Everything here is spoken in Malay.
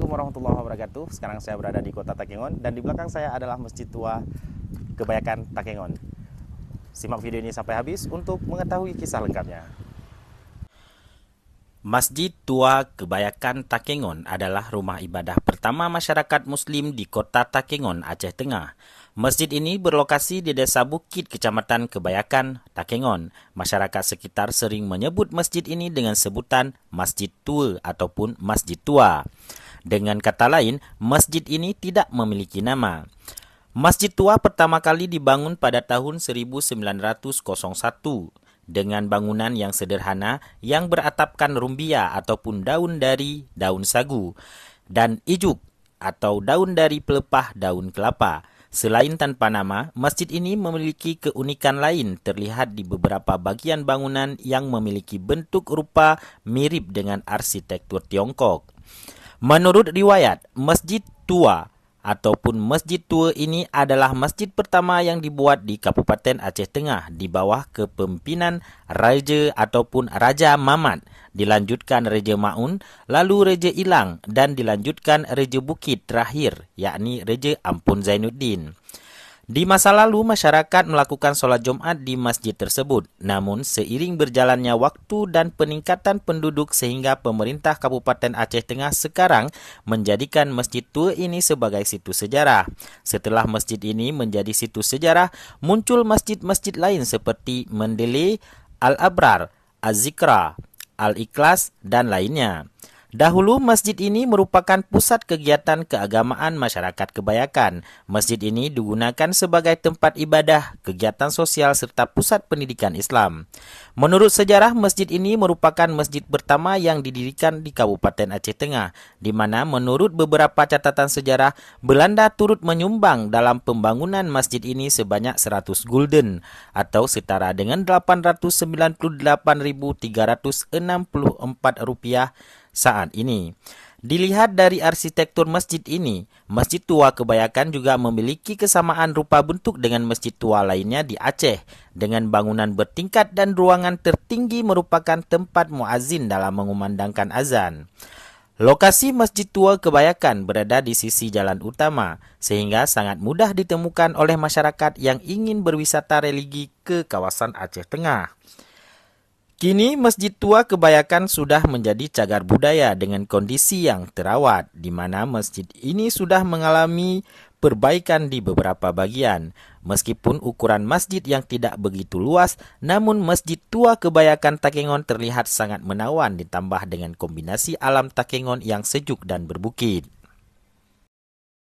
Assalamualaikum warahmatullahi wabarakatuh. Sekarang saya berada di kota Takengon dan di belakang saya adalah Masjid Tua Kebayakan Takengon. Simak video ini sampai habis untuk mengetahui kisah lengkapnya. Masjid Tua Kebayakan Takengon adalah rumah ibadah pertama masyarakat Muslim di kota Takengon, Aceh Tengah. Masjid ini berlokasi di Desa Bukit, Kecamatan Kebayakan, Takengon. Masyarakat sekitar sering menyebut masjid ini dengan sebutan Masjid Tua ataupun Masjid Tua. Dengan kata lain, masjid ini tidak memiliki nama. Masjid Tua pertama kali dibangun pada tahun 1901 dengan bangunan yang sederhana yang beratapkan rumbia ataupun daun dari daun sagu dan ijuk atau daun dari pelepah daun kelapa. Selain tanpa nama, masjid ini memiliki keunikan lain terlihat di beberapa bagian bangunan yang memiliki bentuk rupa mirip dengan arsitektur Tiongkok. Menurut riwayat, Masjid Tua ataupun Masjid Tua ini adalah masjid pertama yang dibuat di Kabupaten Aceh Tengah di bawah kepemimpinan Raja ataupun Raja Mamat, dilanjutkan Raja Maun, lalu Raja Ilang dan dilanjutkan Raja Bukit terakhir, yakni Raja Ampun Zainuddin. Di masa lalu, masyarakat melakukan solat Jumat di masjid tersebut. Namun, seiring berjalannya waktu dan peningkatan penduduk sehingga pemerintah Kabupaten Aceh Tengah sekarang menjadikan Masjid Tua ini sebagai situs sejarah. Setelah masjid ini menjadi situs sejarah, muncul masjid-masjid lain seperti Mendele, Al-Abrar, Az-Zikra, Al-Ikhlas, dan lainnya. Dahulu masjid ini merupakan pusat kegiatan keagamaan masyarakat Kebayakan. Masjid ini digunakan sebagai tempat ibadah, kegiatan sosial serta pusat pendidikan Islam. Menurut sejarah, masjid ini merupakan masjid pertama yang didirikan di Kabupaten Aceh Tengah, di mana menurut beberapa catatan sejarah, Belanda turut menyumbang dalam pembangunan masjid ini sebanyak 100 gulden atau setara dengan Rp898.364 saat ini. Dilihat dari arsitektur masjid ini, Masjid Tua Kebayakan juga memiliki kesamaan rupa bentuk dengan masjid tua lainnya di Aceh, dengan bangunan bertingkat dan ruangan tertinggi merupakan tempat muazzin dalam mengumandangkan azan. Lokasi Masjid Tua Kebayakan berada di sisi jalan utama, sehingga sangat mudah ditemukan oleh masyarakat yang ingin berwisata religi ke kawasan Aceh Tengah. Kini Masjid Tua Kebayakan sudah menjadi cagar budaya dengan kondisi yang terawat, di mana masjid ini sudah mengalami perbaikan di beberapa bagian. Meskipun ukuran masjid yang tidak begitu luas, namun Masjid Tua Kebayakan Takengon terlihat sangat menawan ditambah dengan kombinasi alam Takengon yang sejuk dan berbukit.